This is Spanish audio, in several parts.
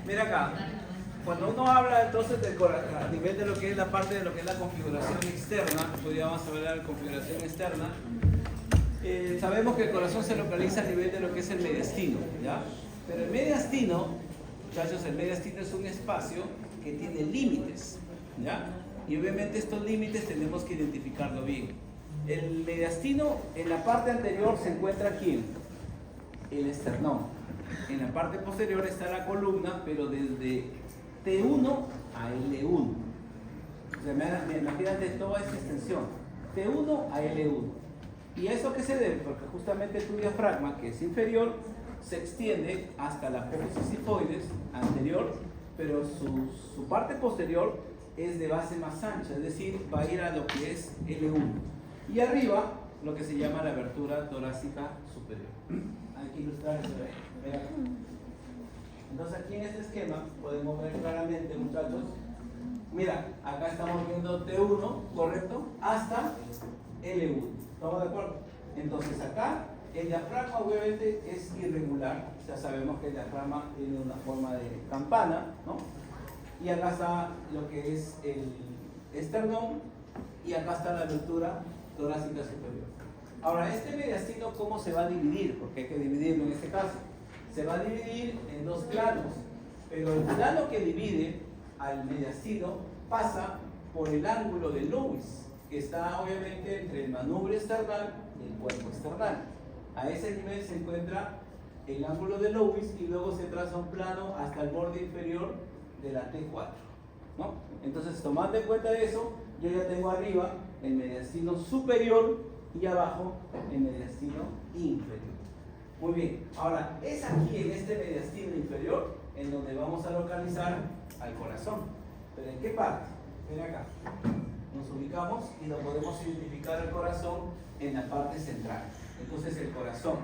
Mira acá, cuando uno habla entonces a nivel de lo que es la parte de lo que es la configuración externa, podríamos hablar de configuración externa, sabemos que el corazón se localiza a nivel de lo que es el mediastino, ¿ya? Pero el mediastino, muchachos, el mediastino es un espacio que tiene límites, ¿ya? Y obviamente estos límites tenemos que identificarlo bien. El mediastino en la parte anterior se encuentra aquí, el esternón. En la parte posterior está la columna, pero desde T1 a L1. O sea, imagínate toda esta extensión, T1 a L1. ¿Y eso qué se debe? Porque justamente tu diafragma, que es inferior, se extiende hasta la apófisis sifoides anterior, pero su parte posterior es de base más ancha, es decir, va a ir a lo que es L1. Y arriba, lo que se llama la abertura torácica superior. Hay que ilustrar eso. Entonces aquí en este esquema podemos ver claramente, muchachos, mira, acá estamos viendo T1, ¿correcto? Hasta L1. ¿Estamos de acuerdo? Entonces acá el diafragma obviamente es irregular. Ya sabemos que el diafragma tiene una forma de campana, ¿no? Y acá está lo que es el esternón y acá está la abertura torácica superior. Ahora, este mediastino, ¿cómo se va a dividir? Porque hay que dividirlo en este caso. Se va a dividir en dos planos, pero el plano que divide al mediastino pasa por el ángulo de Lewis, que está obviamente entre el manubrio esternal y el cuerpo esternal. A ese nivel se encuentra el ángulo de Lewis y luego se traza un plano hasta el borde inferior de la T4, ¿no? Entonces, tomando en cuenta eso, yo ya tengo arriba el mediastino superior y abajo el mediastino inferior. Muy bien, ahora es aquí en este mediastino inferior en donde vamos a localizar al corazón. ¿Pero en qué parte? Ven acá. Nos ubicamos y lo podemos identificar al corazón en la parte central. Entonces el corazón,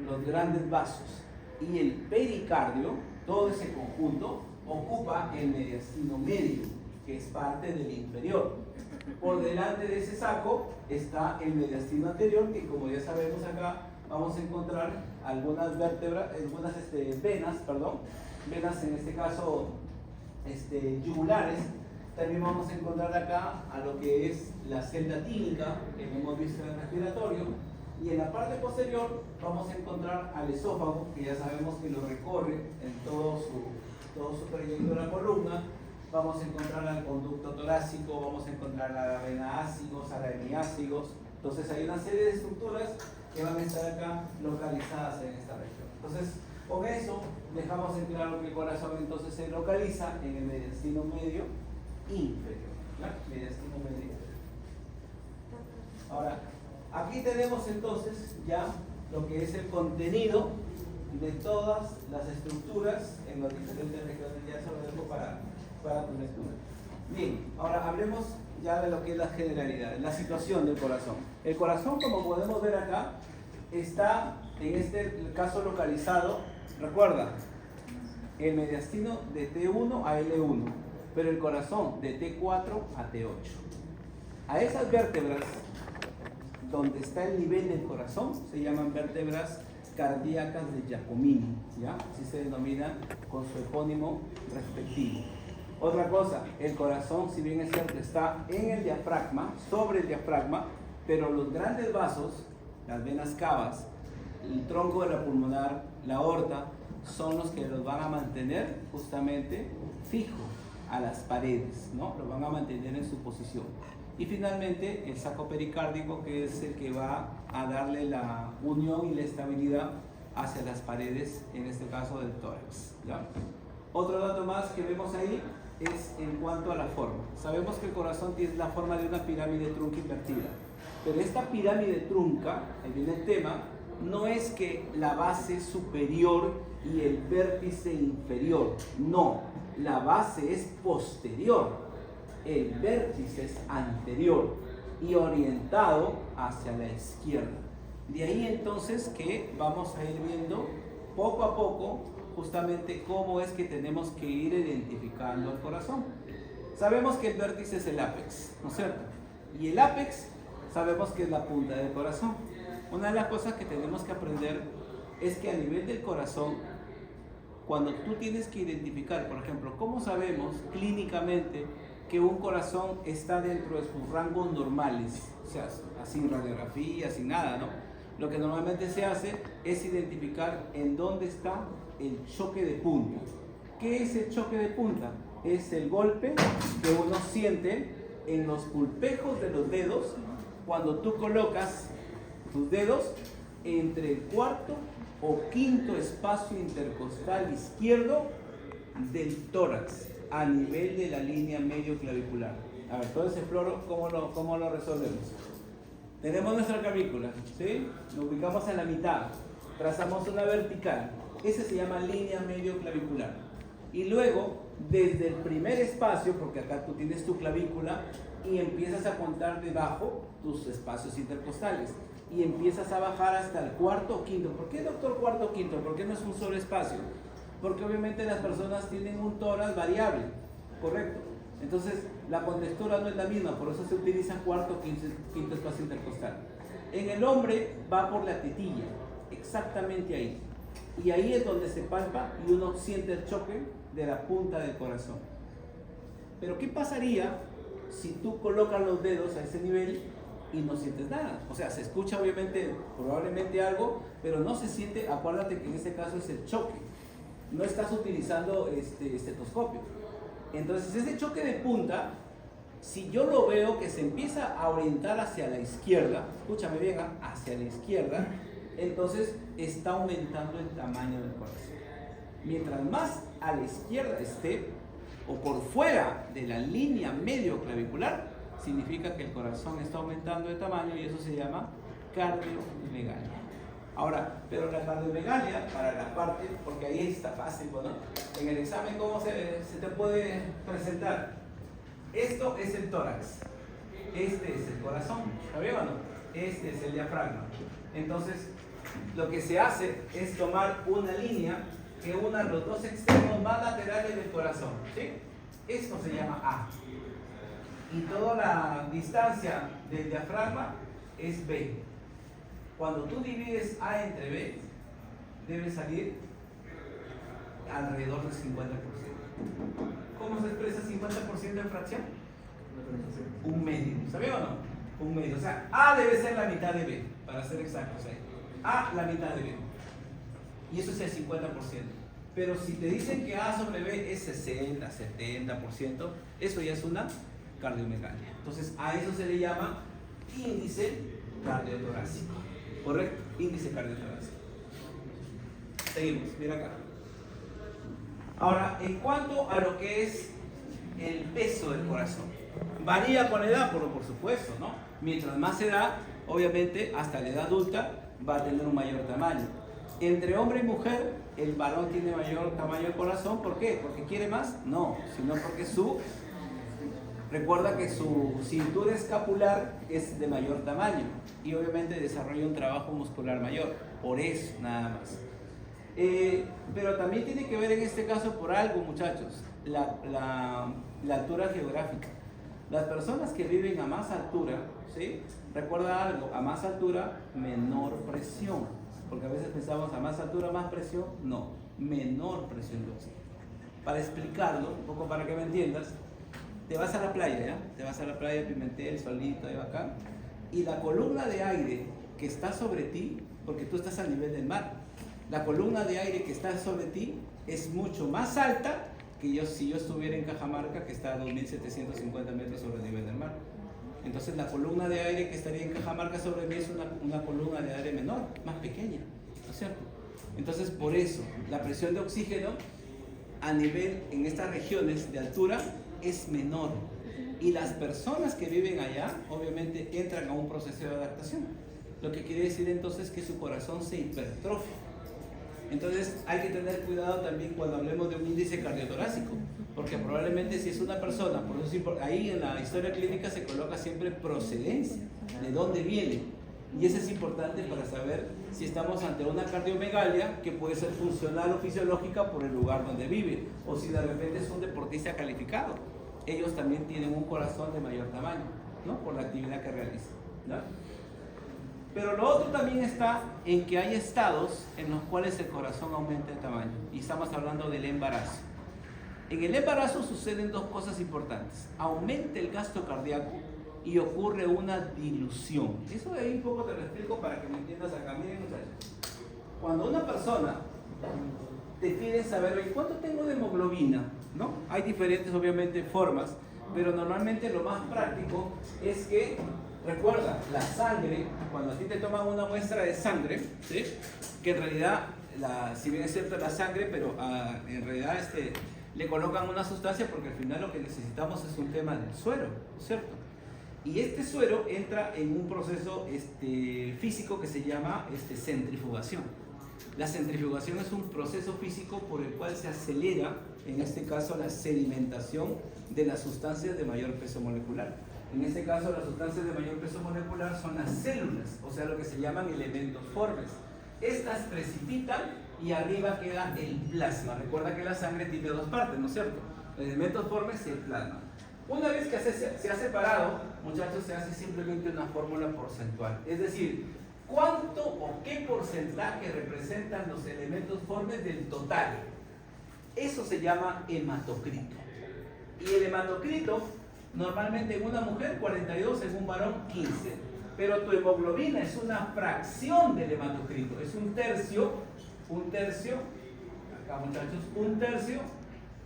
los grandes vasos y el pericardio, todo ese conjunto ocupa el mediastino medio, que es parte del inferior. Por delante de ese saco está el mediastino anterior, que como ya sabemos acá vamos a encontrar algunas vértebras, algunas venas en este caso yugulares. También vamos a encontrar acá a lo que es la celda tínica, que hemos visto en el respiratorio, y en la parte posterior vamos a encontrar al esófago, que ya sabemos que lo recorre en todo su trayecto de la columna. Vamos a encontrar al conducto torácico, vamos a encontrar a la vena ácigos, a la hemiácigos. Entonces hay una serie de estructuras que van a estar acá localizadas en esta región. Entonces, con eso dejamos en claro que el corazón entonces se localiza en el mediastino medio inferior. ¿Ya? Mediastino medio inferior. Ahora, aquí tenemos entonces ya lo que es el contenido de todas las estructuras en las diferentes regiones. Ya se lo dejo para tu lectura. Bien, ahora hablemos ya de lo que es la generalidad, la situación del corazón. El corazón, como podemos ver acá, está en este caso localizado, recuerda, el mediastino de T1 a L1, pero el corazón de T4 a T8. A esas vértebras, donde está el nivel del corazón, se llaman vértebras cardíacas de Giacomini, ¿ya? Así se denominan con su epónimo respectivo. Otra cosa, el corazón, si bien es cierto, está en el diafragma, sobre el diafragma, pero los grandes vasos, las venas cavas, el tronco de la pulmonar, la aorta, son los que los van a mantener justamente fijo a las paredes, ¿no? Los van a mantener en su posición. Y finalmente el saco pericárdico, que es el que va a darle la unión y la estabilidad hacia las paredes, en este caso del tórax, ¿ya? Otro dato más que vemos ahí es en cuanto a la forma. Sabemos que el corazón tiene la forma de una pirámide trunca invertida, pero esta pirámide trunca, ahí viene el tema, no es que la base superior y el vértice inferior, no, la base es posterior, el vértice es anterior y orientado hacia la izquierda. De ahí entonces que vamos a ir viendo poco a poco justamente cómo es que tenemos que ir identificando el corazón. Sabemos que el vértice es el ápex, ¿no es cierto? Y el ápex sabemos que es la punta del corazón. Una de las cosas que tenemos que aprender es que a nivel del corazón, cuando tú tienes que identificar, por ejemplo, ¿cómo sabemos clínicamente que un corazón está dentro de sus rangos normales? O sea, sin radiografía, sin nada, ¿no? Lo que normalmente se hace es identificar en dónde está el choque de punta. ¿Qué es el choque de punta? Es el golpe que uno siente en los pulpejos de los dedos cuando tú colocas tus dedos entre el cuarto o quinto espacio intercostal izquierdo del tórax, a nivel de la línea medio clavicular. A ver, todo ese floro, ¿cómo lo resolvemos? Tenemos nuestra clavícula, ¿sí? Nos ubicamos en la mitad, trazamos una vertical, ese se llama línea medio clavicular. Y luego, desde el primer espacio, porque acá tú tienes tu clavícula, y empiezas a contar debajo tus espacios intercostales, y empiezas a bajar hasta el cuarto o quinto. ¿Por qué, doctor, cuarto o quinto? ¿Por qué no es un solo espacio? Porque obviamente las personas tienen un tórax variable, ¿correcto? Entonces, la contextura no es la misma, por eso se utiliza cuarto o quinto espacio intercostal. En el hombre va por la tetilla, exactamente ahí. Y ahí es donde se palpa y uno siente el choque de la punta del corazón. Pero ¿qué pasaría si tú colocas los dedos a ese nivel y no sientes nada? O sea, se escucha obviamente, probablemente algo, pero no se siente. Acuérdate que en este caso es el choque. No estás utilizando estetoscopio. Entonces ese choque de punta, si yo lo veo que se empieza a orientar hacia la izquierda, escúchame bien, hacia la izquierda, entonces está aumentando el tamaño del corazón. Mientras más a la izquierda esté, o por fuera de la línea medio clavicular, significa que el corazón está aumentando de tamaño y eso se llama cardiomegalia. Ahora, pero la cardiomegalia, para la parte, porque ahí está fácil, ¿no? En el examen, ¿cómo se te puede presentar? Esto es el tórax, este es el corazón, ¿está bien o no? Este es el diafragma. Entonces, lo que se hace es tomar una línea que una los dos extremos más laterales del corazón, ¿sí? Esto se llama A. Y toda la distancia del diafragma es B. Cuando tú divides A entre B, debe salir alrededor del 50%. ¿Cómo se expresa 50% en fracción? Un medio, ¿sabía o no? Un medio, o sea, A debe ser la mitad de B, para ser exactos ahí. A la mitad de B. Y eso es el 50%. Pero si te dicen que A sobre B es 60, 70%, eso ya es una cardiomegalia. Entonces a eso se le llama índice cardiotorácico. ¿Correcto? Índice cardiotorácico. Seguimos, mira acá. Ahora, en cuanto a lo que es el peso del corazón, varía con la edad, por supuesto, ¿no? Mientras más edad, obviamente, hasta la edad adulta, va a tener un mayor tamaño. Entre hombre y mujer, el varón tiene mayor tamaño del corazón. ¿Por qué? ¿Porque quiere más? No, sino porque recuerda que su cintura escapular es de mayor tamaño y obviamente desarrolla un trabajo muscular mayor, por eso nada más. Pero también tiene que ver en este caso por algo, muchachos, la altura geográfica. Las personas que viven a más altura, ¿sí? Recuerda algo, a más altura, menor presión, porque a veces pensamos a más altura, más presión, no, menor presión de oxígeno. Para explicarlo, un poco para que me entiendas, te vas a la playa, ¿ya? Te vas a la playa, Pimentel, solito, ahí bacán, y la columna de aire que está sobre ti, porque tú estás a nivel del mar, la columna de aire que está sobre ti es mucho más alta que si yo estuviera en Cajamarca, que está a 2.750 metros sobre el nivel del mar. Entonces la columna de aire que estaría en Cajamarca sobre mí es una columna de aire menor, más pequeña, ¿no es cierto? Entonces por eso la presión de oxígeno a nivel, en estas regiones de altura, es menor. Y las personas que viven allá, obviamente, entran a un proceso de adaptación. Lo que quiere decir entonces que su corazón se hipertrofia. Entonces hay que tener cuidado también cuando hablemos de un índice cardiotorácico, porque probablemente si es una persona, por eso ahí en la historia clínica se coloca siempre procedencia, de dónde viene. Y eso es importante para saber si estamos ante una cardiomegalia que puede ser funcional o fisiológica por el lugar donde vive, o si de repente es un deportista calificado. Ellos también tienen un corazón de mayor tamaño, ¿no? Por la actividad que realizan, ¿no? Pero lo otro también está en que hay estados en los cuales el corazón aumenta de tamaño. Y estamos hablando del embarazo. En el embarazo suceden dos cosas importantes. Aumenta el gasto cardíaco y ocurre una dilución. Eso de ahí un poco te lo explico para que me entiendas acá. Miren muchachos. Cuando una persona te pide saber, oye, ¿cuánto tengo de hemoglobina? ¿No? Hay diferentes, obviamente, formas, pero normalmente lo más práctico es que, recuerda, la sangre, cuando a ti te toman una muestra de sangre, ¿sí? Que en realidad, si bien es cierto la sangre, pero en realidad le colocan una sustancia porque al final lo que necesitamos es un tema del suero, ¿cierto? Y este suero entra en un proceso físico que se llama centrifugación. La centrifugación es un proceso físico por el cual se acelera, en este caso, la sedimentación de las sustancias de mayor peso molecular. En este caso, las sustancias de mayor peso molecular son las células, o sea, lo que se llaman elementos formes. Estas precipitan y arriba queda el plasma. Recuerda que la sangre tiene dos partes, ¿no es cierto? Elementos formes y el plasma. Una vez que se ha separado, muchachos, se hace simplemente una fórmula porcentual. Es decir, ¿cuánto o qué porcentaje representan los elementos formes del total? Eso se llama hematocrito. Y el hematocrito, normalmente en una mujer 42, en un varón 15. Pero tu hemoglobina es una fracción del hematocrito. Es un tercio, acá muchachos, un tercio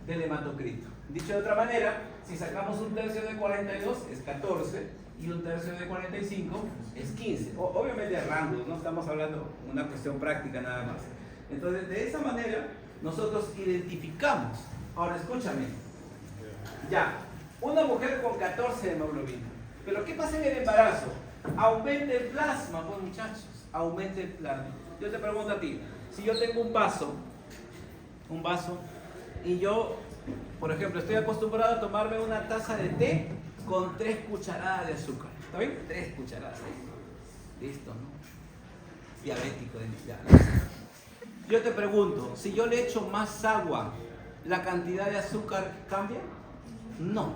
del hematocrito. Dicho de otra manera, si sacamos un tercio de 42 es 14 y un tercio de 45 es 15. Obviamente rangos, no estamos hablando de una cuestión práctica nada más. Entonces, de esa manera, nosotros identificamos. Ahora, escúchame. Ya, una mujer con 14 de hemoglobina. Pero ¿qué pasa en el embarazo? Aumenta el plasma, pues muchachos, aumenta el plasma. Yo te pregunto a ti, si yo tengo un vaso, y yo, por ejemplo, estoy acostumbrado a tomarme una taza de té con 3 cucharadas de azúcar. ¿Está bien? 3 cucharadas. Listo, ¿no? Diabético de ya. Yo te pregunto, si yo le echo más agua, ¿la cantidad de azúcar cambia? No.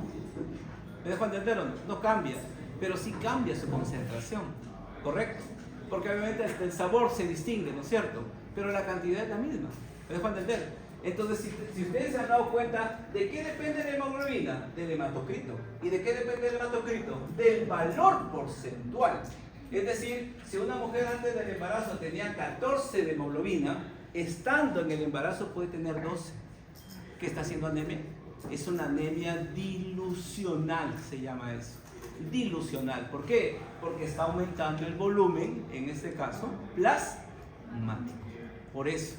¿Me dejo entender o no? No cambia, pero sí cambia su concentración, ¿correcto? Porque obviamente el sabor se distingue, ¿no es cierto? Pero la cantidad es la misma. ¿Me dejo entender? Entonces, si ustedes se han dado cuenta, ¿de qué depende la hemoglobina? Del hematocrito. ¿Y de qué depende el hematocrito? Del valor porcentual. Es decir, si una mujer antes del embarazo tenía 14 de hemoglobina, estando en el embarazo puede tener 12. ¿Qué está haciendo anemia? Es una anemia dilucional, se llama eso. Dilucional. ¿Por qué? Porque está aumentando el volumen, en este caso, plasmático. Por eso.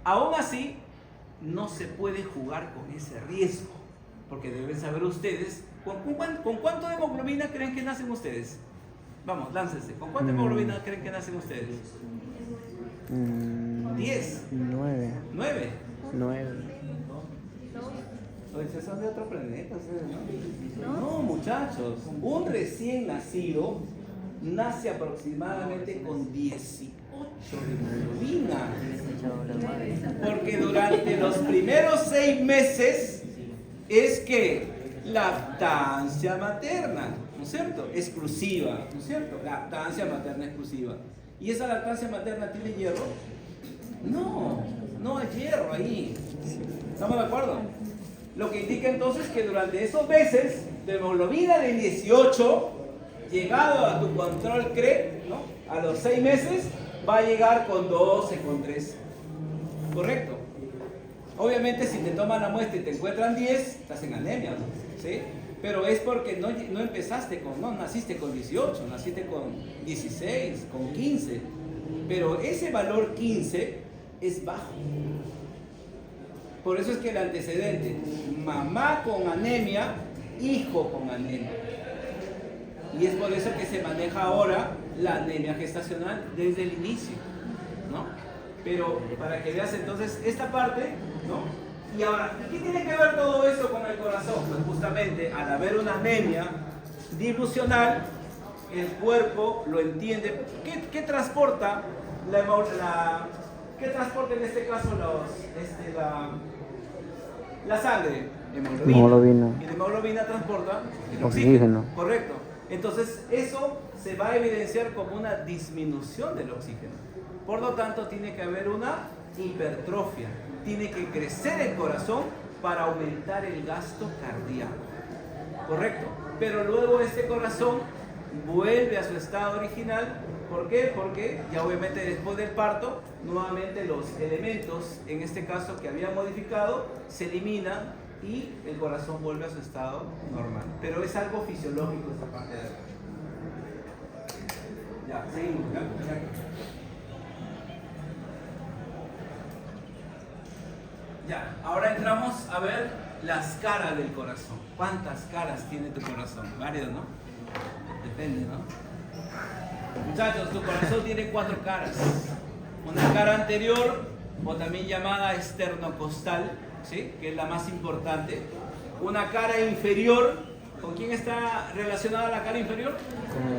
Aún así, no se puede jugar con ese riesgo, porque deben saber ustedes, ¿con cuánto de hemoglobina creen que nacen ustedes? Vamos, láncense. ¿Con cuánto hemoglobina creen que nacen ustedes? 10. 9. 9. 9. Oye, son de otro planeta ustedes, ¿no? No, muchachos. Un recién nacido nace aproximadamente con 18 de hemoglobina. Porque durante los primeros 6 meses es que lactancia materna, ¿no es cierto? Exclusiva, ¿no es cierto? Lactancia materna exclusiva. ¿Y esa lactancia materna tiene hierro? No, no hay hierro ahí. ¿Estamos de acuerdo? Lo que indica entonces que durante esos meses de hemoglobina de 18, llegado a tu control CRE, ¿no? A los 6 meses, va a llegar con 12, con 13. ¿Correcto? Obviamente, si te toman la muestra y te encuentran 10, estás en anemia, ¿no? ¿Sí? Pero es porque no empezaste no naciste con 18, naciste con 16, con 15. Pero ese valor 15 es bajo. Por eso es que el antecedente, mamá con anemia, hijo con anemia. Y es por eso que se maneja ahora la anemia gestacional desde el inicio, ¿no? Pero para que veas entonces esta parte, ¿no? Y ahora, ¿qué tiene que ver todo eso con el corazón? Pues justamente al haber una anemia dilucional, el cuerpo lo entiende. ¿Qué transporta qué transporta en este caso la sangre? Hemoglobina. Y la hemoglobina transporta el oxígeno. Correcto. Entonces eso se va a evidenciar como una disminución del oxígeno. Por lo tanto, tiene que haber una hipertrofia. Tiene que crecer el corazón para aumentar el gasto cardíaco. ¿Correcto? Pero luego este corazón vuelve a su estado original. ¿Por qué? Porque ya obviamente después del parto, nuevamente los elementos, en este caso que había modificado, se eliminan y el corazón vuelve a su estado normal. Pero es algo fisiológico esta parte de acá. Ya, seguimos. Ya, ahora entramos a ver las caras del corazón. ¿Cuántas caras tiene tu corazón? Varias, ¿no? Depende, ¿no? Muchachos, tu corazón tiene 4 caras. Una cara anterior, o también llamada esternocostal, ¿sí? Que es la más importante. Una cara inferior. ¿Con quién está relacionada la cara inferior?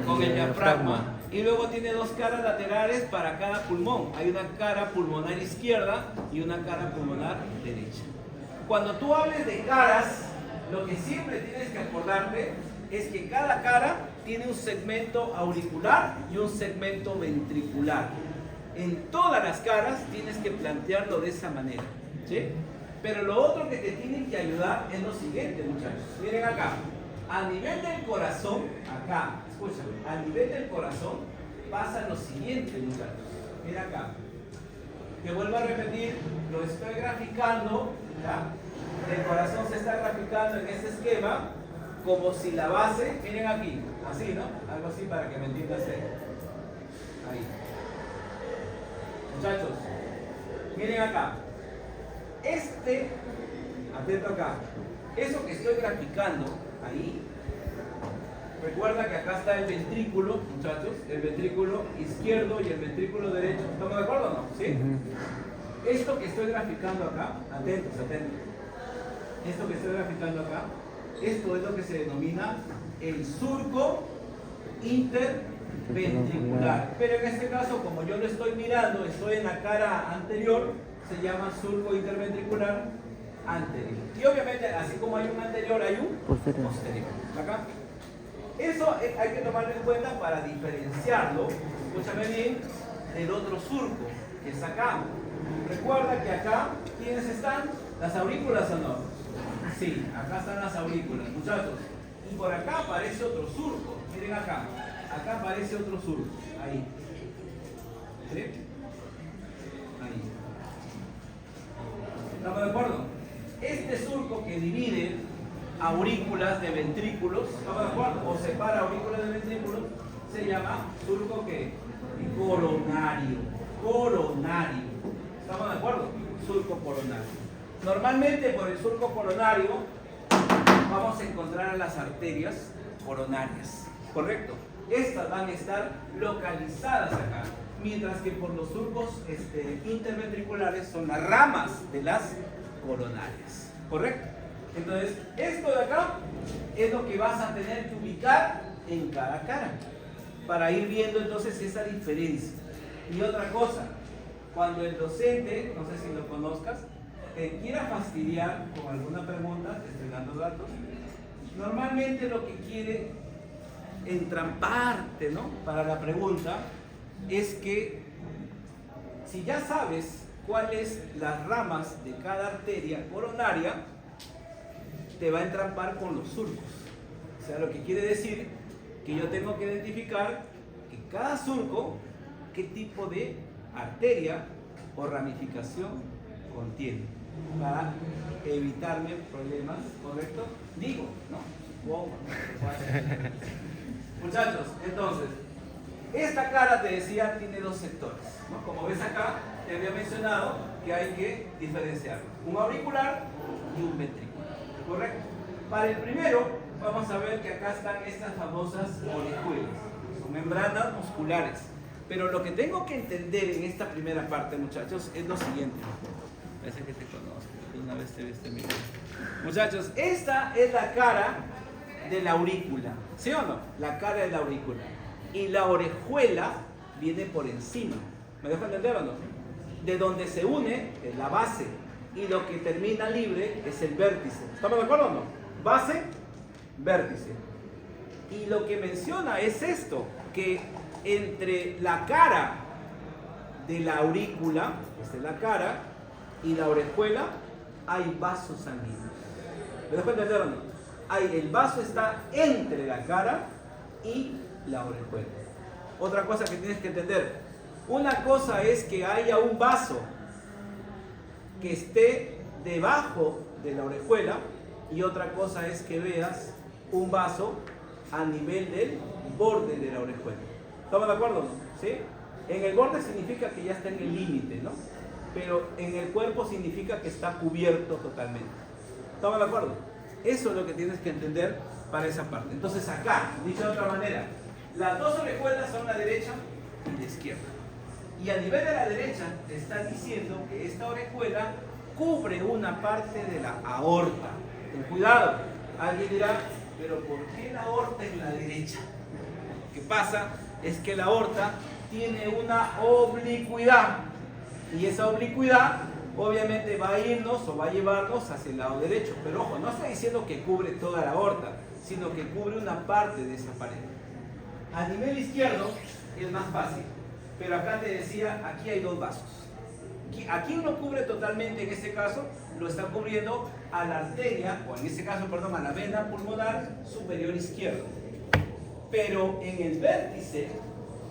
Con el diafragma. Y luego tiene 2 caras laterales para cada pulmón. Hay una cara pulmonar izquierda y una cara pulmonar derecha. Cuando tú hables de caras, lo que siempre tienes que acordarte es que cada cara tiene un segmento auricular y un segmento ventricular. En todas las caras tienes que plantearlo de esa manera, ¿sí? Pero lo otro que te tiene que ayudar es lo siguiente, muchachos. Miren acá. A nivel del corazón, acá, escúchame, a nivel del corazón pasa lo siguiente, muchachos. Mira acá. Que vuelvo a repetir, lo estoy graficando, ¿ya? El corazón se está graficando en este esquema como si la base, miren aquí, así, ¿no? Algo así para que me entiendas. Ahí. Muchachos, miren acá. Atento acá. Eso que estoy graficando ahí, recuerda que acá está el ventrículo, muchachos, el ventrículo izquierdo y el ventrículo derecho. ¿Estamos de acuerdo o no? ¿Sí? Esto que estoy graficando acá, atentos. Esto que estoy graficando acá, esto es lo que se denomina el surco interventricular. Pero en este caso, como yo lo estoy mirando, estoy en la cara anterior, se llama surco interventricular anterior. Y obviamente, así como hay un anterior, hay un posterior. ¿Acá? Eso hay que tomarlo en cuenta para diferenciarlo, escúchame bien, del otro surco que es acá. Recuerda que acá, ¿quiénes están? ¿Las aurículas o no? Sí, acá están las aurículas, muchachos. Y por acá aparece otro surco. Miren acá. Acá aparece otro surco. Ahí. ¿Sí? Ahí. ¿Estamos de acuerdo? Este surco que divide aurículas de ventrículos, ¿estamos de acuerdo? O separa aurículas de ventrículos, se llama surco ¿qué? Coronario. Coronario. ¿Estamos de acuerdo? Surco coronario. Normalmente por el surco coronario vamos a encontrar a las arterias coronarias, ¿correcto? Estas van a estar localizadas acá, mientras que por los surcos interventriculares son las ramas de las coronarias, ¿correcto? Entonces, esto de acá es lo que vas a tener que ubicar en cada cara, para ir viendo entonces esa diferencia. Y otra cosa, cuando el docente, no sé si lo conozcas, te quiera fastidiar con alguna pregunta, te estoy dando datos, normalmente lo que quiere entramparte, ¿no? Para la pregunta es que si ya sabes cuáles las ramas de cada arteria coronaria, te va a entrampar con los surcos. O sea, lo que quiere decir que yo tengo que identificar que cada surco, qué tipo de arteria o ramificación contiene, para evitarme problemas, ¿correcto? Digo, ¿no? Wow. Muchachos, entonces, esta cara, te decía, tiene 2 sectores, ¿no? Como ves acá, te había mencionado que hay que diferenciar un auricular y un ventricular, ¿correcto? Para el primero, vamos a ver que acá están estas famosas orejuelas, son membranas musculares. Pero lo que tengo que entender en esta primera parte, muchachos, es lo siguiente. Parece que te conozco, una vez te viste mi vida. Muchachos, esta es la cara de la aurícula, ¿sí o no? La cara de la aurícula. Y la orejuela viene por encima. ¿Me dejo entender o no? De donde se une es la base y lo que termina libre es el vértice. ¿Estamos de acuerdo o no? Base, vértice. Y lo que menciona es esto, que entre la cara de la aurícula, esta es la cara, y la orejuela, hay vasos sanguíneos. ¿Me dejo entender o no? El vaso está entre la cara y la orejuela. Otra cosa que tienes que entender, una cosa es que haya un vaso que esté debajo de la orejuela y otra cosa es que veas un vaso a nivel del borde de la orejuela. ¿Estamos de acuerdo? ¿Sí? En el borde significa que ya está en el límite, ¿no? Pero en el cuerpo significa que está cubierto totalmente. ¿Estamos de acuerdo? Eso es lo que tienes que entender para esa parte. Entonces acá, dicho de otra manera, las dos orejuelas son la derecha y la izquierda. Y a nivel de la derecha te está diciendo que esta orejuela cubre una parte de la aorta. Ten cuidado. Alguien dirá, pero ¿por qué la aorta en la derecha? Lo que pasa es que la aorta tiene una oblicuidad. Y esa oblicuidad obviamente va a irnos o va a llevarnos hacia el lado derecho. Pero ojo, no está diciendo que cubre toda la aorta, sino que cubre una parte de esa pared. A nivel izquierdo es más fácil. Pero acá te decía, aquí hay dos vasos. Aquí no cubre totalmente, en este caso, lo está cubriendo a la arteria, o en este caso, perdón, a la vena pulmonar superior izquierda. Pero en el vértice,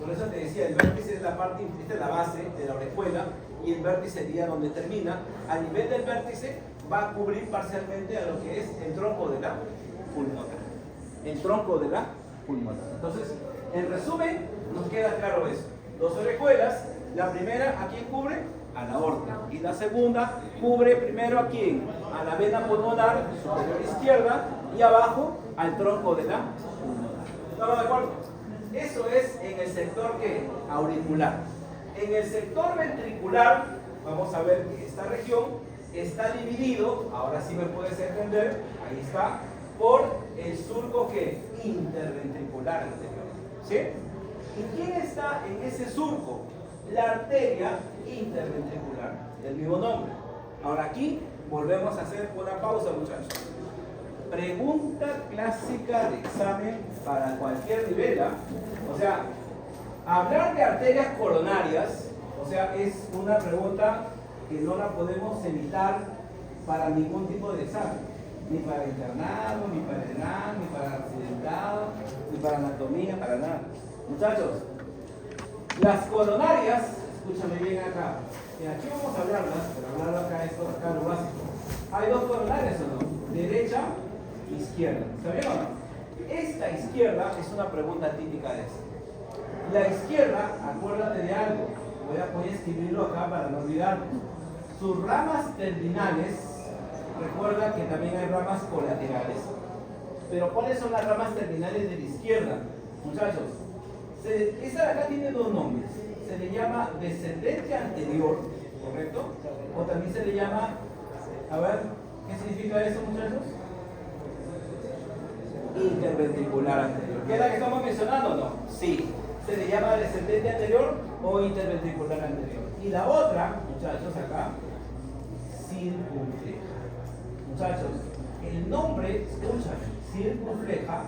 por eso te decía, el vértice es la parte, esta es la base de la orejuela, y el vértice sería donde termina. A nivel del vértice va a cubrir parcialmente a lo que es el tronco de la pulmonar. El tronco de la pulmonar. Entonces, en resumen, nos queda claro eso. Dos orejuelas, la primera, ¿a quién cubre? A la aorta. Y la segunda, cubre primero ¿a quién? A la vena pulmonar superior izquierda y abajo al tronco de la pulmonar. ¿Estamos de acuerdo? Eso es en el sector ¿qué? Auricular. En el sector ventricular, vamos a ver que esta región está dividido, ahora sí me puedes entender, ahí está, por el surco que interventricular anterior. ¿Sí? ¿Y quién está en ese surco? La arteria interventricular, del mismo nombre. Ahora aquí volvemos a hacer una pausa, muchachos. Pregunta clásica de examen para cualquier nivel, ¿eh? O sea, hablar de arterias coronarias, o sea, es una pregunta que no la podemos evitar para ningún tipo de examen. Ni para internado, ni para renal, ni para accidentado, ni para anatomía, para nada. Muchachos, las coronarias, escúchame bien acá, y aquí vamos a hablarlas, pero hablarlo acá, esto acá lo básico. Hay dos coronarias o no, derecha e izquierda, ¿sabían o no? Esta izquierda es una pregunta típica de esto. La izquierda, acuérdate de algo, voy a escribirlo acá para no olvidarlo. Sus ramas terminales, recuerda que también hay ramas colaterales. Pero ¿cuáles son las ramas terminales de la izquierda? Muchachos, esta de acá tiene dos nombres. Se le llama descendente anterior, ¿correcto? O también se le llama, a ver, ¿qué significa eso, muchachos? Interventricular anterior. ¿Qué es la que estamos mencionando o no? Sí. Se le llama descendente anterior o interventricular anterior. Y la otra, muchachos, acá, circunfleja. Muchachos, el nombre, escúchame, circunfleja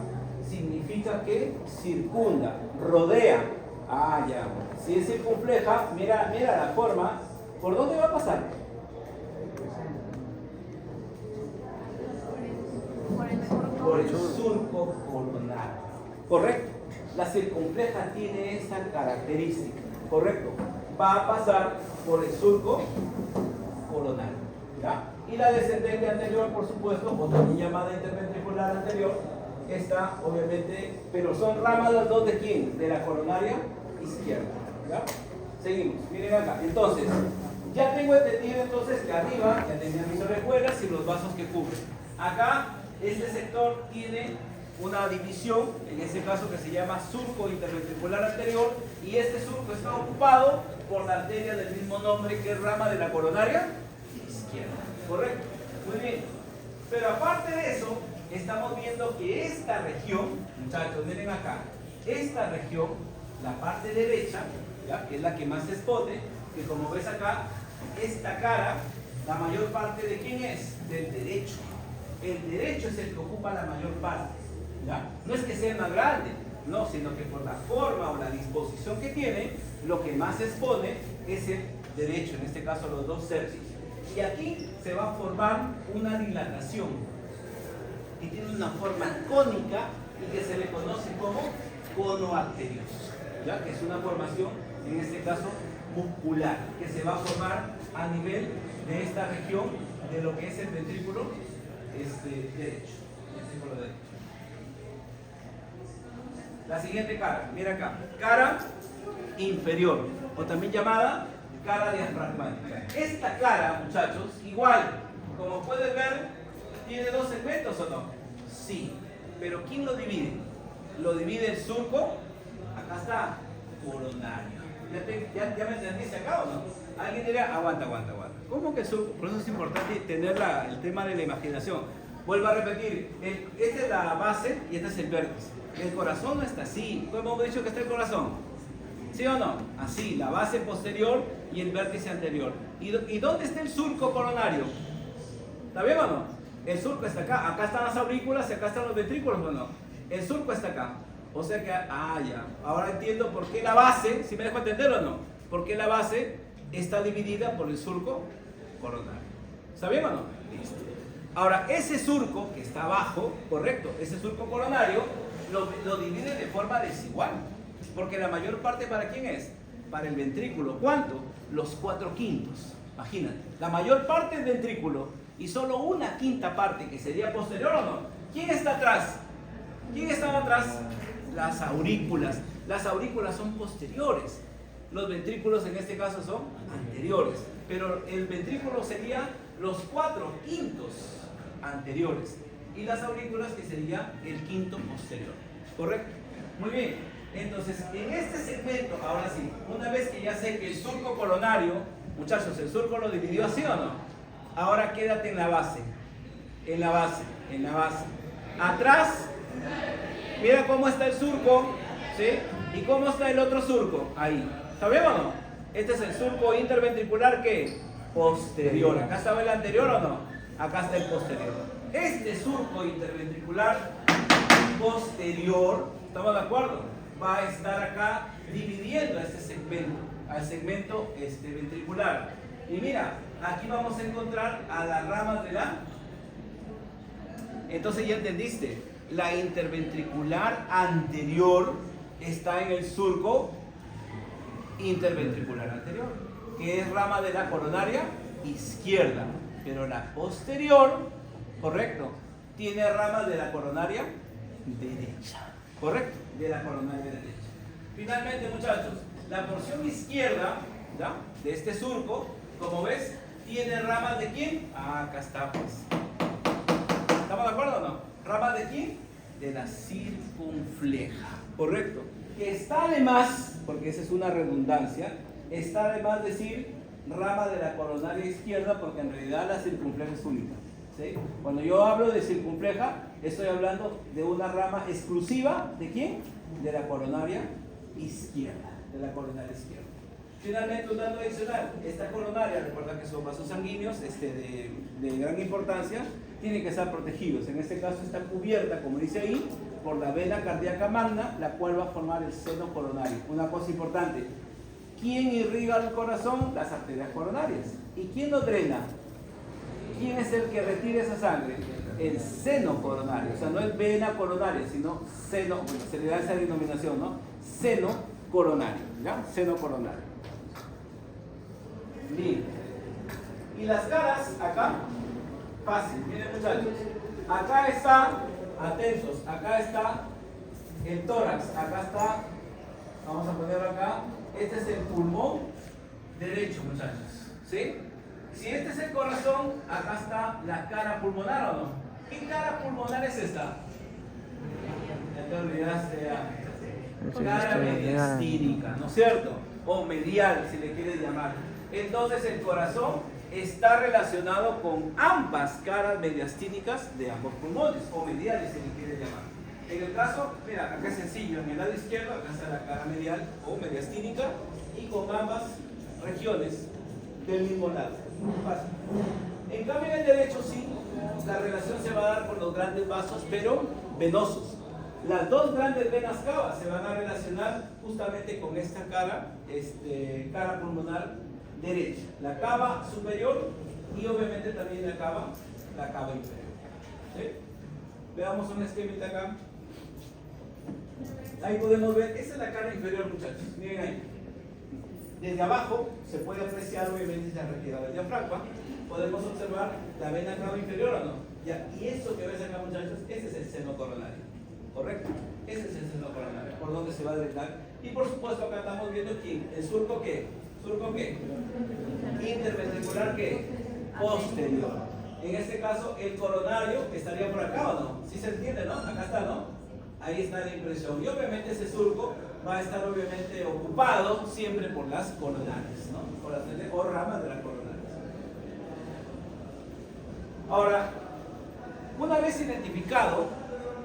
significa que circunda, rodea. Ah, ya. Si es circunfleja, mira la forma. ¿Por dónde va a pasar? Por el surco coronar. ¿Correcto? La circunfleja tiene esa característica. ¿Correcto? Va a pasar por el surco coronar. ¿Ya? Y la descendente anterior, por supuesto, o también llamada interventricular anterior, está obviamente, pero son ramas las dos de quién? De la coronaria izquierda. ¿Ya? Seguimos, miren acá. Entonces, ya tengo entendido entonces que arriba ya tenía mis orejuelas y los vasos que cubren. Acá, este sector tiene una división, en este caso que se llama surco interventricular anterior, y este surco está ocupado por la arteria del mismo nombre que es rama de la coronaria izquierda. ¿Correcto? Muy bien. Pero aparte de eso, estamos viendo que esta región, muchachos, miren acá, esta región, la parte derecha, ¿ya? Que es la que más se expone, que como ves acá, esta cara, la mayor parte de quién es? Del derecho. El derecho es el que ocupa la mayor parte. ¿ya? No es que sea más grande, no, sino que por la forma o la disposición que tiene, lo que más se expone es el derecho, en este caso los dos tercios. Y aquí se va a formar una dilatación que tiene una forma cónica y que se le conoce como cono arterioso, ¿ya? Que es una formación, en este caso, muscular, que se va a formar a nivel de esta región de lo que es el ventrículo derecho. Ventrículo derecho. La siguiente cara, mira acá, cara inferior, o también llamada cara diafragmática. Esta cara, muchachos, igual, como pueden ver, ¿tiene dos segmentos o no? Sí, pero ¿quién lo divide? Lo divide el surco, acá está, coronario. ¿Ya me entendiste acá o no? Alguien dirá, aguanta. ¿Cómo que surco? Por eso es importante tener el tema de la imaginación. Vuelvo a repetir, esta es la base y este es el vértice. El corazón no está así. ¿Cómo hemos dicho que está el corazón? ¿Sí o no? Así, la base posterior y el vértice anterior. ¿Y dónde está el surco coronario? ¿Está bien o no? El surco está acá. Acá están las aurículas y acá están los ventrículos o no. El surco está acá. O sea que, ya. Ahora entiendo por qué la base, si me dejo entender o no, por qué la base está dividida por el surco coronario. ¿Está bien o no? Listo. Ahora, ese surco que está abajo, correcto, ese surco coronario lo divide de forma desigual. Porque la mayor parte, ¿para quién es? Para el ventrículo. ¿Cuánto? Los 4/5. Imagínate, la mayor parte del ventrículo y solo una quinta parte que sería posterior o no. ¿Quién está atrás? ¿Quién estaba atrás? Las aurículas. Las aurículas son posteriores. Los ventrículos en este caso son anteriores. Pero el ventrículo sería los 4/5 anteriores. Y las aurículas que sería el quinto posterior. ¿Correcto? Muy bien. Entonces, en este segmento, ahora sí, una vez que ya sé que el surco coronario, muchachos, el surco lo dividió así o no. Ahora quédate en la base. En la base. Atrás, mira cómo está el surco, ¿sí? ¿Y cómo está el otro surco? Ahí. ¿Sabemos o no? Este es el surco interventricular, ¿qué? Posterior. ¿Acá estaba el anterior o no? Acá está el posterior. Este surco interventricular posterior, ¿estamos de acuerdo? Va a estar acá dividiendo a este segmento, al segmento ventricular. Y mira, aquí vamos a encontrar a las ramas de la... Entonces ya entendiste, la interventricular anterior está en el surco interventricular anterior, que es rama de la coronaria izquierda, pero la posterior, correcto, tiene ramas de la coronaria derecha, correcto, de la coronaria derecha. Finalmente, muchachos, la porción izquierda, ¿ya?, de este surco, como ves, tiene ramas de quién. Acá está, pues. ¿Estamos de acuerdo o no? ¿Ramas de quién? De la circunfleja, correcto. Que está además, porque esa es una redundancia, está además decir rama de la coronaria izquierda, porque en realidad la circunfleja es única, ¿sí? Cuando yo hablo de circunfleja, estoy hablando de una rama exclusiva, ¿de quién? De la coronaria izquierda, Finalmente, un dato adicional, esta coronaria, recuerda que son vasos sanguíneos de gran importancia, tienen que estar protegidos. En este caso está cubierta, como dice ahí, por la vena cardíaca magna, la cual va a formar el seno coronario. Una cosa importante, ¿quién irriga el corazón? Las arterias coronarias. ¿Y quién lo drena? ¿Quién es el que retira esa sangre? El seno coronario. O sea, no es vena coronaria, sino seno, bueno, se le da esa denominación, ¿no? Seno coronario, ¿ya? Seno coronario. Bien. Y las caras, acá, fácil, miren muchachos. Acá está, atentos, acá está el tórax, acá está, vamos a ponerlo acá, este es el pulmón derecho, muchachos, ¿sí? Si este es el corazón, acá está la cara pulmonar, ¿o no? ¿Qué cara pulmonar es esta? Ya te olvidaste ya. Cara mediastínica, ¿no es cierto? O medial, si le quieres llamar. Entonces el corazón está relacionado con ambas caras mediastínicas de ambos pulmones, o mediales, si le quieres llamar. En el caso, mira, acá es sencillo, en el lado izquierdo, acá está la cara medial o mediastínica, y con ambas regiones del mismo lado. Fácil. En cambio, en el derecho sí, la relación se va a dar con los grandes vasos, pero venosos. Las dos grandes venas cavas se van a relacionar justamente con esta cara, cara pulmonar derecha. La cava superior y obviamente también la cava inferior. ¿Sí? Veamos un esquemita acá. Ahí podemos ver, esa es la cara inferior, muchachos. Miren ahí. Desde abajo se puede apreciar obviamente la retirada del diafragma. Podemos observar la vena cava inferior o no. Ya, y eso que ves acá, muchachos, ese es el seno coronario. ¿Correcto? Ese es el seno coronario, por donde se va a drenar. Y por supuesto acá estamos viendo quién, el surco ¿qué? ¿Surco qué? Interventricular ¿qué? Posterior. En este caso el coronario estaría por acá o no. ¿Sí se entiende, no? Acá está, ¿no? Ahí está la impresión. Y obviamente ese surco va a estar obviamente ocupado siempre por las coronarias, ¿no? Por las o ramas de las coronarias. Ahora, una vez identificado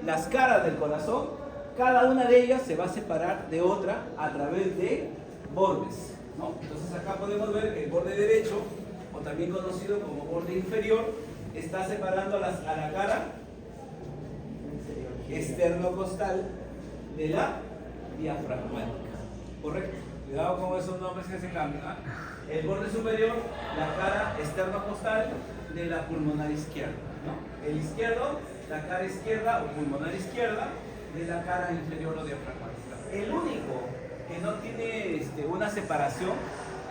las caras del corazón, cada una de ellas se va a separar de otra a través de bordes, ¿no? Entonces acá podemos ver que el borde derecho, o también conocido como borde inferior, está separando a la cara esternocostal de la diafragmática. ¿Correcto? Cuidado con esos nombres que se cambian, ¿eh? El borde superior, la cara esternocostal de la pulmonar izquierda, ¿no? El izquierdo, la cara izquierda o pulmonar izquierda de la cara inferior o diafragmática. El único que no tiene una separación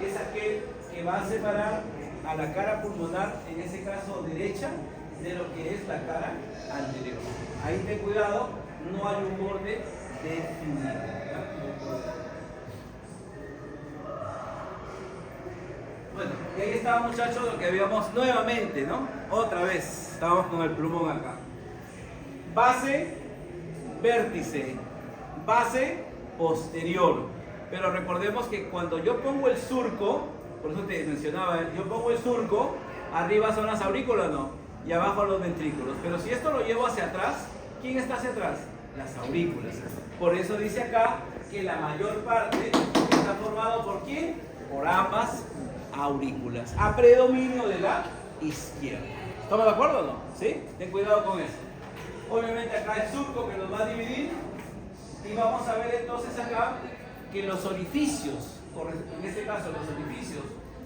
es aquel que va a separar a la cara pulmonar, en ese caso derecha, de lo que es la cara anterior. Ahí ten cuidado, no hay un borde definido. Bueno, y ahí estaba, muchachos, lo que habíamos nuevamente, ¿no? Otra vez, estábamos con el plumón acá. Base, vértice, base, posterior. Pero recordemos que cuando yo pongo el surco, por eso te mencionaba, yo pongo el surco, arriba son las aurículas, ¿no? Y abajo los ventrículos. Pero si esto lo llevo hacia atrás, ¿quién está hacia atrás? Las aurículas. Por eso dice acá que la mayor parte está formado ¿por quién? Por ambas aurículas, a predominio de la izquierda. ¿Estamos de acuerdo o no? ¿Sí? Ten cuidado con eso. Obviamente acá el surco que nos va a dividir, y vamos a ver entonces acá que los orificios, en este caso los orificios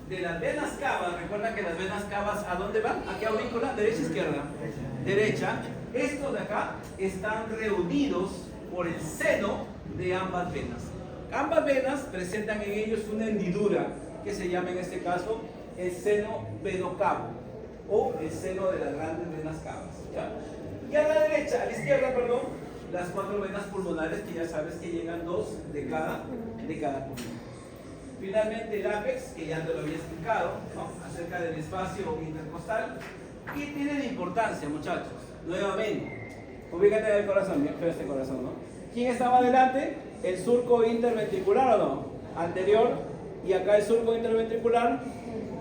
de las venas cavas, recuerda que las venas cavas ¿a dónde van? ¿A qué aurícula? ¿Derecha, izquierda? Derecha. Estos de acá están reunidos por el seno de ambas venas. Ambas venas presentan en ellos una hendidura que se llama en este caso el seno venocavo o el seno de las grandes venas cavas, ¿ya? Y a la derecha, a la izquierda, perdón, las cuatro venas pulmonares que ya sabes que llegan dos de cada pulmón. Finalmente el ápex, que ya te lo había explicado, ¿no? Acerca del espacio intercostal. ¿Qué tiene de importancia, muchachos? Nuevamente, ubícate en el corazón, bien feo este corazón, ¿no? ¿Quién estaba adelante? El surco interventricular, ¿o no? Anterior, y acá el surco interventricular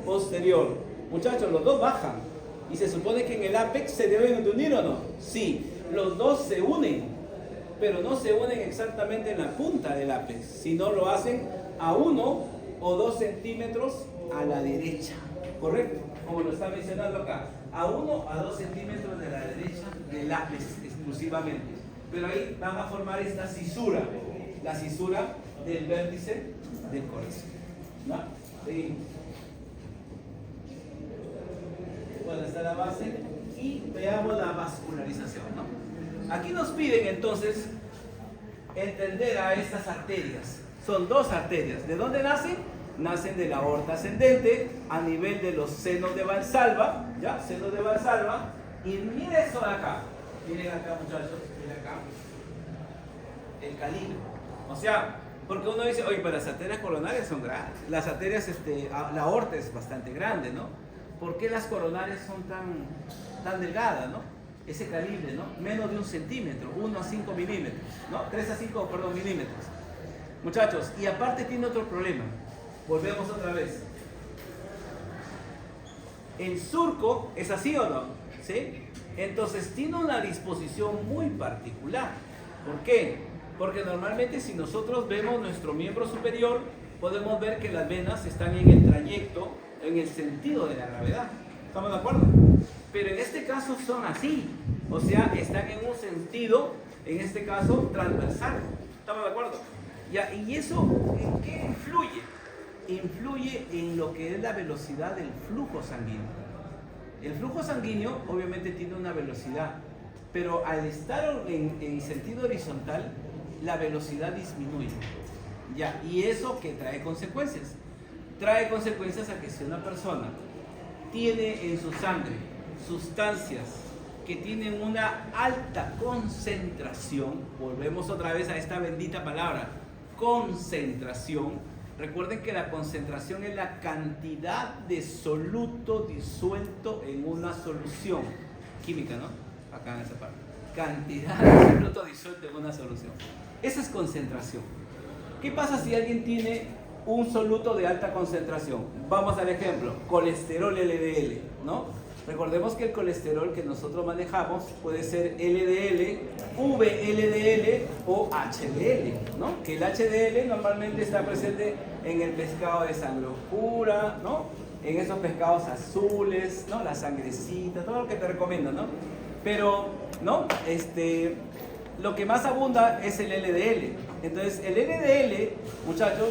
posterior. Muchachos, los dos bajan. Y se supone que en el ápex se deben de unir, ¿o no? Sí, los dos se unen, pero no se unen exactamente en la punta del ápex, sino lo hacen a 1 o 2 centímetros a la derecha, ¿correcto? Como lo está mencionando acá, a 1 a 2 centímetros de la derecha del ápex exclusivamente. Pero ahí van a formar esta cisura, la cisura del vértice del corazón, ¿no? Seguimos. Bueno, está la base y veamos la vascularización, ¿no? Aquí nos piden entonces entender a estas arterias. Son dos arterias. ¿De dónde nacen? Nacen de la aorta ascendente a nivel de los senos de Valsalva, ¿ya? Senos de Valsalva. Y miren eso de acá. Miren acá, muchachos, miren acá. El calígrafo. O sea, porque uno dice, oye, pero las arterias coronarias son grandes. Las arterias, la aorta es bastante grande, ¿no? ¿Por qué las coronarias son tan delgadas, no? Ese calibre, ¿no? Menos de 1 centímetro, 1 a 5 milímetros, ¿no? 3 a 5, perdón, milímetros. Muchachos, y aparte tiene otro problema. Volvemos otra vez. El surco es así o no, ¿sí? Entonces tiene una disposición muy particular. ¿Por qué? Porque normalmente si nosotros vemos nuestro miembro superior, podemos ver que las venas están en el trayecto, en el sentido de la gravedad. ¿Estamos de acuerdo? Pero en este caso son así. O sea, están en un sentido en este caso transversal. ¿Estamos de acuerdo? Ya, ¿y eso en qué influye? Influye en lo que es la velocidad del flujo sanguíneo. El flujo sanguíneo obviamente tiene una velocidad, pero al estar en sentido horizontal, la velocidad disminuye. Ya, ¿y eso qué trae consecuencias? Trae consecuencias a que si una persona tiene en su sangre sustancias que tienen una alta concentración, volvemos otra vez a esta bendita palabra, concentración. Recuerden que la concentración es la cantidad de soluto disuelto en una solución química, ¿no? Acá en esa parte. Cantidad de soluto disuelto en una solución. Esa es concentración. ¿Qué pasa si alguien tiene un soluto de alta concentración? Vamos al ejemplo, colesterol LDL, ¿no? Recordemos que el colesterol que nosotros manejamos puede ser LDL, VLDL o HDL, ¿no? Que el HDL normalmente está presente en el pescado de sangre oscura, ¿no? En esos pescados azules, ¿no? La sangrecita, todo lo que te recomiendo, ¿no? Pero, ¿no? Lo que más abunda es el LDL. Entonces, el LDL, muchachos,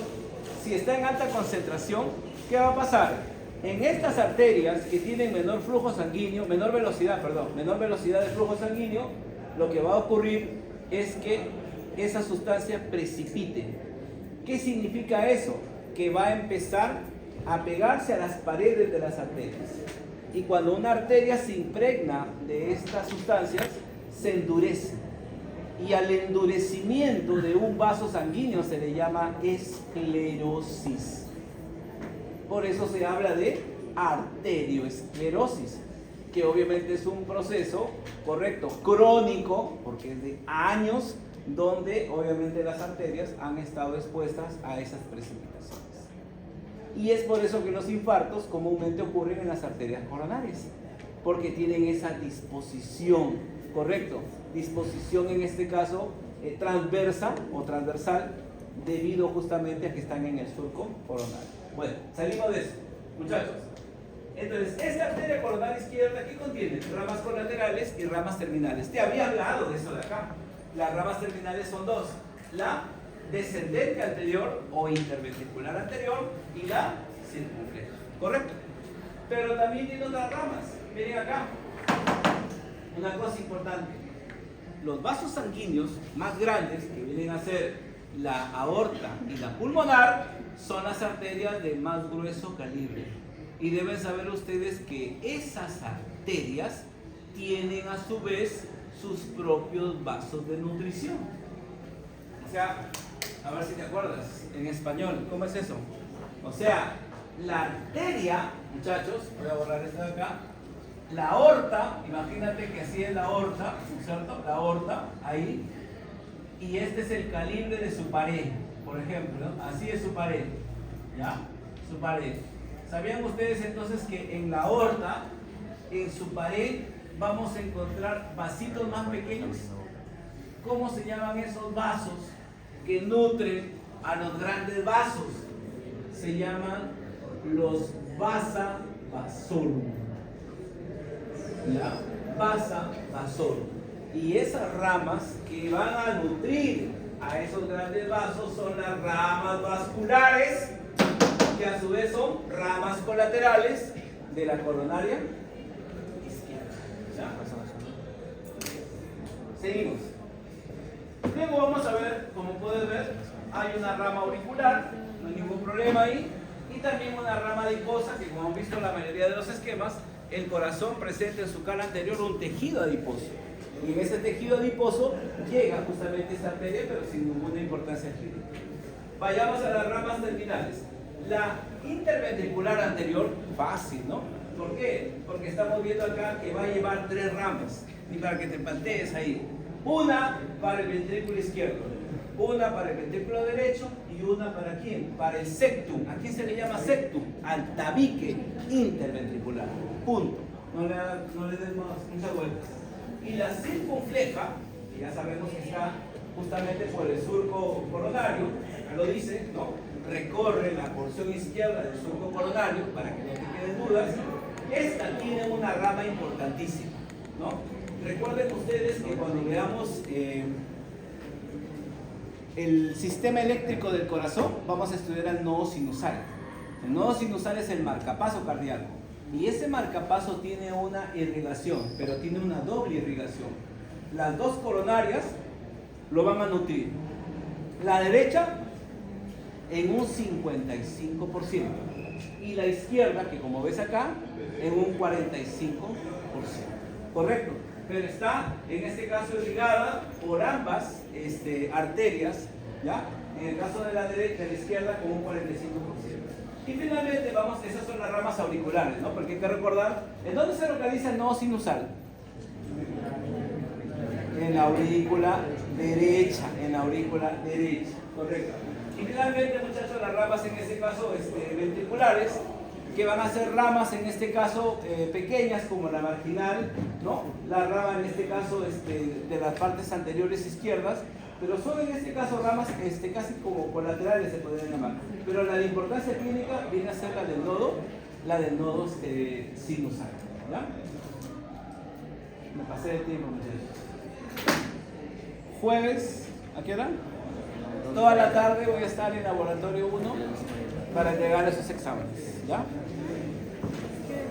si está en alta concentración, ¿qué va a pasar? En estas arterias que tienen menor flujo sanguíneo, menor velocidad de flujo sanguíneo, lo que va a ocurrir es que esa sustancia precipite. ¿Qué significa eso? Que va a empezar a pegarse a las paredes de las arterias. Y cuando una arteria se impregna de estas sustancias, se endurece. Y al endurecimiento de un vaso sanguíneo se le llama esclerosis. Por eso se habla de arterioesclerosis, que obviamente es un proceso, correcto, crónico, porque es de años, donde obviamente las arterias han estado expuestas a esas precipitaciones. Y es por eso que los infartos comúnmente ocurren en las arterias coronarias, porque tienen esa disposición, correcto, disposición en este caso transversa o transversal, debido justamente a que están en el surco coronario. Bueno, salimos de eso, muchachos. Entonces, esta arteria coronaria izquierda, ¿qué contiene? Ramas colaterales y ramas terminales. Te había hablado de eso de acá. Las ramas terminales son dos: la descendente anterior o interventricular anterior y la circunfleja. ¿Correcto? Pero también tiene otras ramas. Miren acá. Una cosa importante. Los vasos sanguíneos más grandes, que vienen a ser la aorta y la pulmonar, son las arterias de más grueso calibre. Y deben saber ustedes que esas arterias tienen a su vez sus propios vasos de nutrición. O sea, a ver si te acuerdas en español, ¿cómo es eso? O sea, la arteria, muchachos, voy a borrar esto de acá. La aorta, imagínate que así es la aorta, ¿no es cierto? La aorta, ahí. Y este es el calibre de su pared, por ejemplo, ¿no? Así es su pared, ¿ya? Su pared. ¿Sabían ustedes entonces que en la aorta, en su pared, vamos a encontrar vasitos más pequeños? ¿Cómo se llaman esos vasos que nutren a los grandes vasos? Se llaman los vasa vasorum. ¿Ya? Vasa vasorum. Y esas ramas que van a nutrir a esos grandes vasos son las ramas vasculares, que a su vez son ramas colaterales de la coronaria izquierda. ¿Ya? Seguimos. Luego vamos a ver, como puedes ver, hay una rama auricular, no hay ningún problema ahí, y también una rama adiposa, que como han visto en la mayoría de los esquemas, el corazón presenta en su cara anterior un tejido adiposo. Y en ese tejido adiposo llega justamente esta arteria, pero sin ninguna importancia clínica. Vayamos a las ramas terminales. La interventricular anterior, fácil, ¿no? ¿Por qué? Porque estamos viendo acá que va a llevar tres ramas. Y para que te plantees ahí. Una para el ventrículo izquierdo, una para el ventrículo derecho y una para ¿quién? Para el septum. ¿A quién se le llama septum? Al tabique interventricular. Punto. No le des muchas vueltas. Y la circunfleja, que ya sabemos que está justamente por el surco coronario, acá lo dice, ¿no? Recorre la porción izquierda del surco coronario, para que no te queden dudas. Esta tiene una rama importantísima, ¿no? recuerden ustedes que cuando veamos el sistema eléctrico del corazón, vamos a estudiar el nodo sinusal. El nodo sinusal es el marcapaso cardíaco. Y ese marcapaso tiene una irrigación, pero tiene una doble irrigación. Las dos coronarias lo van a nutrir. La derecha en un 55%. Y la izquierda, que como ves acá, en un 45%. ¿Correcto? Pero está, en este caso, irrigada por ambas arterias, ¿ya? En el caso de la derecha, de la izquierda, con un 45%. Y finalmente, vamos, esas son las ramas auriculares, ¿no? Porque hay que recordar, ¿en dónde se localiza el nodo sinusal? En la aurícula derecha, correcto. Y finalmente, muchachos, las ramas en este caso ventriculares, que van a ser ramas en este caso pequeñas como la marginal, ¿no? La rama en este caso de las partes anteriores izquierdas, pero son en este caso ramas casi como colaterales se podrían llamar. Pero la de importancia clínica viene a ser la del nodo sinusal, ¿ya? Me pasé de tiempo, muchachos. Jueves, ¿a qué hora? Toda la tarde voy a estar en laboratorio 1 para entregar esos exámenes, ¿ya?